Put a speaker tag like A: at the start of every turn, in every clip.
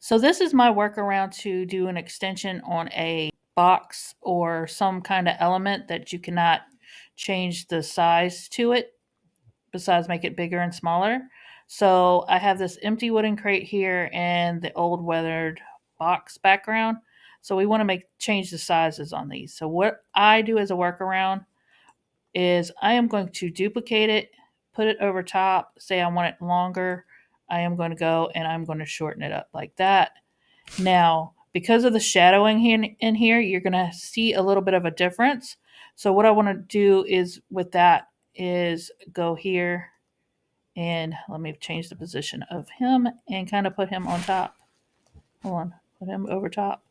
A: So this is my workaround to do an extension on a box or some kind of element that you cannot change the size to it, besides make it bigger and smaller. So I have this empty wooden crate here and the old weathered box background. So we want to make change the sizes on these. So what I do as a workaround is I am going to duplicate it, put it over top, say I want it longer. I am going to go and I'm going to shorten it up like that. Now, because of the shadowing in here, you're going to see a little bit of a difference. So what I want to do is with that is go here and let me change the position of him and kind of put him on top. Hold on, put him over top.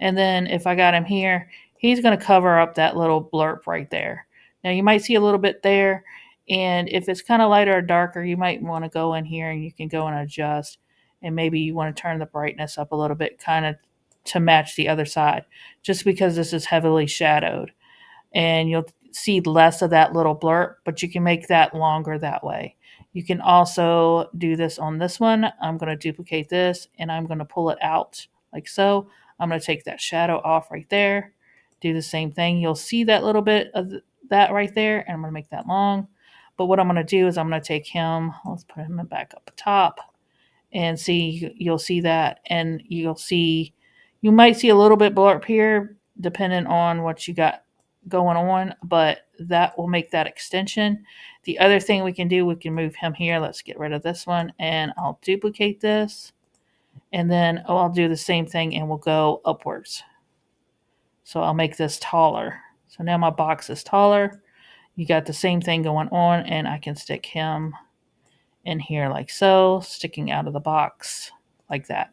A: And then if I got him here, he's going to cover up that little blurb right there. Now you might see a little bit there. And if it's kind of lighter or darker, you might want to go in here and you can go and adjust. And maybe you want to turn the brightness up a little bit, kind of to match the other side, just because this is heavily shadowed. And you'll see less of that little blurb, but you can make that longer that way. You can also do this on this one. I'm going to duplicate this and I'm going to pull it out like so. I'm going to take that shadow off right there. Do the same thing. You'll see that little bit of that right there, and I'm going to make that long. But what I'm going to do is I'm going to take him, let's put him back up top, and see, you'll see that, and you'll see, you might see a little bit blurb here, depending on what you got going on, but that will make that extension. The other thing we can do, we can move him here. Let's get rid of this one, and I'll duplicate this. And then I'll do the same thing and we'll go upwards. So I'll make this taller. So now my box is taller. You got the same thing going on, and I can stick him in here like so, sticking out of the box like that.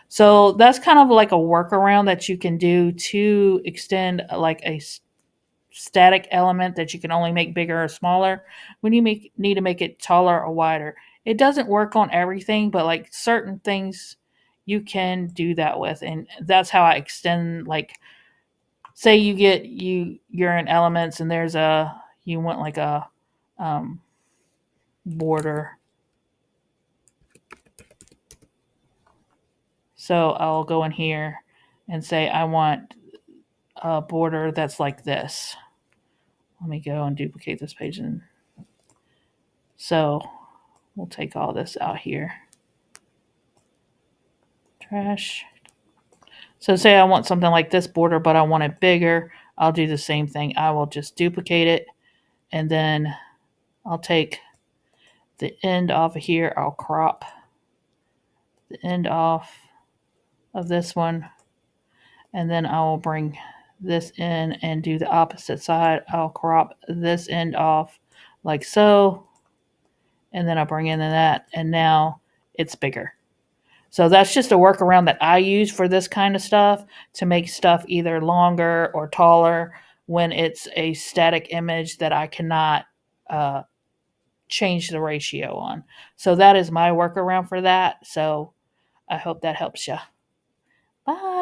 A: So that's kind of like a workaround that you can do to extend like a static element that you can only make bigger or smaller when you need to make it taller or wider. It doesn't work on everything, but like certain things you can do that with, and that's how I extend. Like, say you're in elements and there's a you want like a um, border. So I'll go in here and say I want a border that's like this. Let me go and duplicate this page, and so we'll take all this out here. Trash. So say I want something like this border, but I want it bigger. I'll do the same thing. I will just duplicate it, and then I'll take the end off of here. I'll crop the end off of this one, and then I will bring this in and do the opposite side. I'll crop this end off like so, and then I'll bring in that, and now it's bigger. So that's just a workaround that I use for this kind of stuff, to make stuff either longer or taller when it's a static image that I cannot uh, change the ratio on. So that is my workaround for that. So I hope that helps you. Bye.